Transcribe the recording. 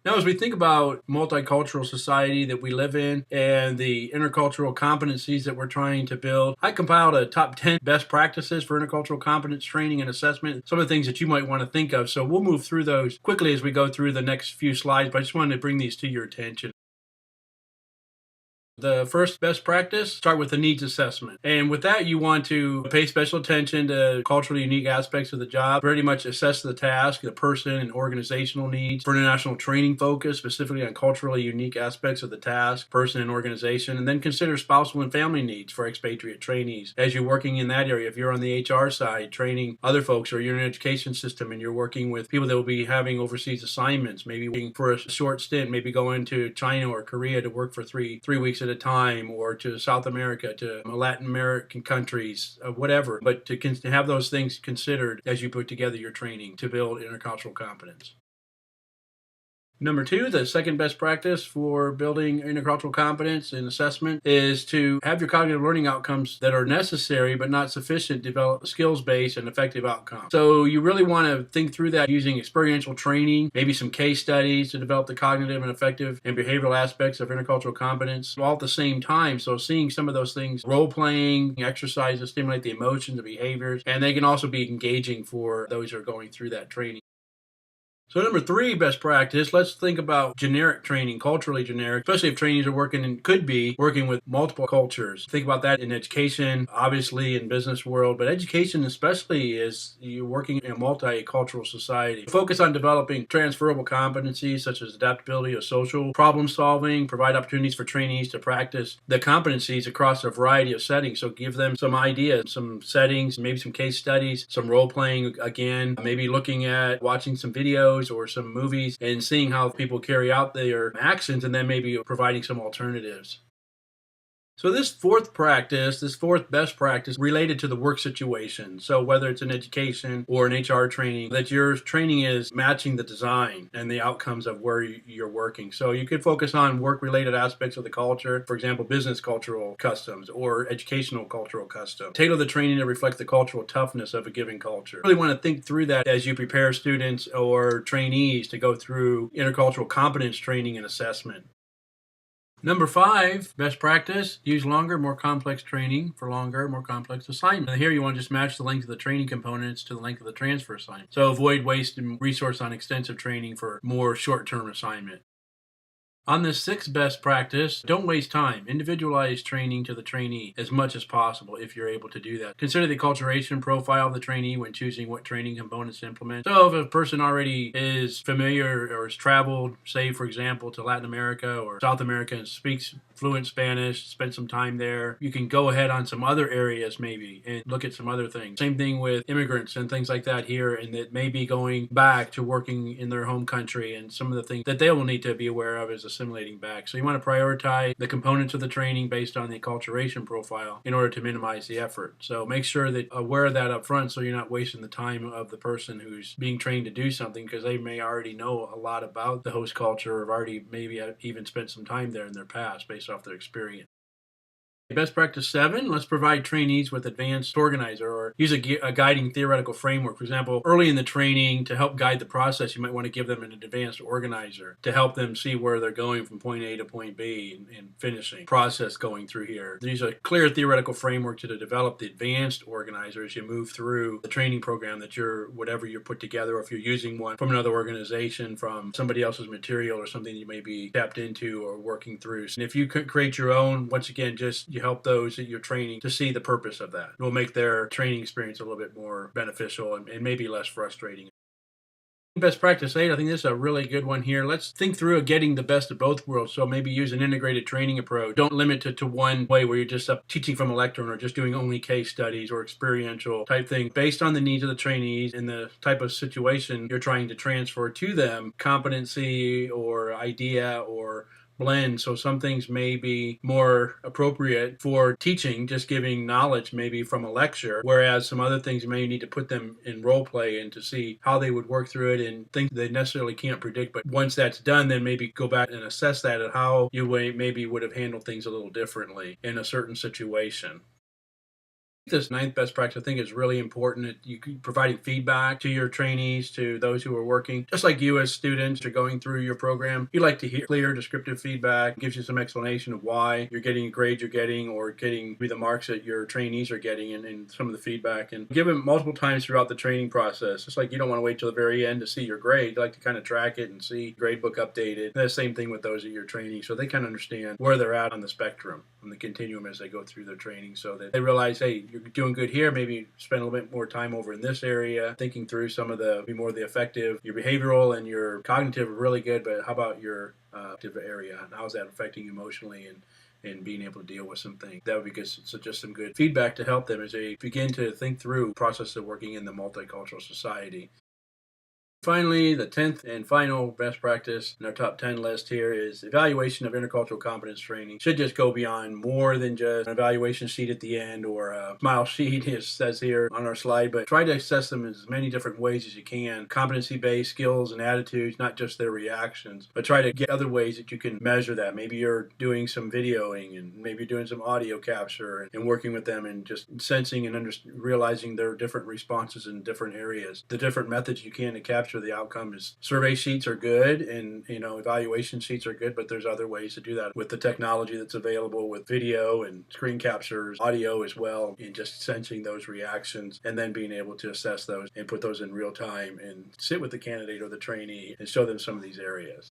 Now, as we think about multicultural society that we live in and the intercultural competencies that we're trying to build, I compiled a top 10 best practices for intercultural competence training and assessment, some of the things that you might want to think of. So we'll move through those quickly as we go through the next few slides, but I just wanted to bring these to your attention. The first best practice, start with the needs assessment. And with that, you want to pay special attention to culturally unique aspects of the job, pretty much assess the task, the person, and organizational needs for international training focus, specifically on culturally unique aspects of the task, person, and organization. And then consider spousal and family needs for expatriate trainees. As you're working in that area, if you're on the HR side, training other folks, or you're in an education system and you're working with people that will be having overseas assignments, maybe for a short stint, maybe going to China or Korea to work for three weeks at a time, or to South America, to Latin American countries, whatever. But to have those things considered as you put together your training to build intercultural competence. Number two, the second best practice for building intercultural competence and assessment is to have your cognitive learning outcomes that are necessary but not sufficient to develop skills-based and effective outcomes. So you really want to think through that using experiential training, maybe some case studies to develop the cognitive and effective and behavioral aspects of intercultural competence all at the same time. So seeing some of those things, role-playing, exercises stimulate the emotions, the behaviors, and they can also be engaging for those who are going through that training. So number three, best practice, let's think about generic training, culturally generic, especially if trainees are working and could be working with multiple cultures. Think about that in education, obviously in business world, but education especially is you're working in a multicultural society. Focus on developing transferable competencies such as adaptability or social problem solving, provide opportunities for trainees to practice the competencies across a variety of settings. So give them some ideas, some settings, maybe some case studies, some role playing again, maybe looking at watching some videos or some movies and seeing how people carry out their actions, and then maybe providing some alternatives. So this fourth best practice related to the work situation. So whether it's in education or in HR training, that your training is matching the design and the outcomes of where you're working. So you could focus on work related aspects of the culture, for example, business cultural customs or educational cultural customs. Tailor the training to reflect the cultural toughness of a given culture. Really want to think through that as you prepare students or trainees to go through intercultural competence training and assessment. Number five, best practice, use longer, more complex training for longer, more complex assignments. Here you want to just match the length of the training components to the length of the transfer assignment. So avoid waste and resource on extensive training for more short-term assignment. On this sixth best practice, don't waste time. Individualize training to the trainee as much as possible if you're able to do that. Consider the acculturation profile of the trainee when choosing what training components to implement. So if a person already is familiar or has traveled, say for example, to Latin America or South America and speaks fluent Spanish, spent some time there, you can go ahead on some other areas maybe and look at some other things. Same thing with immigrants and things like that here, and that may be going back to working in their home country, and some of the things that they will need to be aware of is assimilating back. So you want to prioritize the components of the training based on the acculturation profile in order to minimize the effort. So make sure that aware of that up front so you're not wasting the time of the person who's being trained to do something, because they may already know a lot about the host culture or have already maybe even spent some time there in their past based off their experience. Best practice 7, let's provide trainees with advanced organizer or use a guiding theoretical framework. For example, early in the training to help guide the process, you might want to give them an advanced organizer to help them see where they're going from point A to point B and finishing process going through here. Use a clear theoretical framework to develop the advanced organizer as you move through the training program that whatever you're put together, or if you're using one from another organization, from somebody else's material or something you may be tapped into or working through. And if you could create your own, once again, just you help those that you're training to see the purpose of that. It will make their training experience a little bit more beneficial and maybe less frustrating. Best practice 8, I think this is a really good one here. Let's think through getting the best of both worlds. So maybe use an integrated training approach. Don't limit it to one way where you're just teaching from a lectern or just doing only case studies or experiential type thing. Based on the needs of the trainees and the type of situation you're trying to transfer to them, competency or idea or blend. So some things may be more appropriate for teaching, just giving knowledge maybe from a lecture, whereas some other things you may need to put them in role play and to see how they would work through it and things they necessarily can't predict. But once that's done, then maybe go back and assess that and how you maybe would have handled things a little differently in a certain situation. This ninth best practice, I think, is really important. You providing feedback to your trainees, to those who are working, just like you as students are going through your program. You like to hear clear, descriptive feedback, gives you some explanation of why you're getting a grade you're getting, or getting the marks that your trainees are getting, and some of the feedback. And give them multiple times throughout the training process. It's like you don't want to wait till the very end to see your grade. You like to kind of track it and see grade book updated. And the same thing with those at your training, so they kind of understand where they're at on the spectrum, on the continuum as they go through their training, so that they realize, hey, you're doing good here. Maybe spend a little bit more time over in this area, thinking through some of the be more the effective. Your behavioral and your cognitive are really good, but how about your active area? How is that affecting you emotionally, and being able to deal with some things? That would be good. So just some good feedback to help them as they begin to think through the process of working in the multicultural society. Finally, the 10th and final best practice in our top 10 list here is evaluation of intercultural competence training. Should just go beyond more than just an evaluation sheet at the end or a smile sheet, as says here on our slide, but try to assess them in as many different ways as you can. Competency-based skills and attitudes, not just their reactions, but try to get other ways that you can measure that. Maybe you're doing some videoing, and maybe you're doing some audio capture, and working with them and just sensing and realizing their different responses in different areas. The different methods you can to capture the outcome is survey sheets are good, and evaluation sheets are good, but there's other ways to do that with the technology that's available, with video and screen captures, audio as well, and just sensing those reactions and then being able to assess those and put those in real time and sit with the candidate or the trainee and show them some of these areas.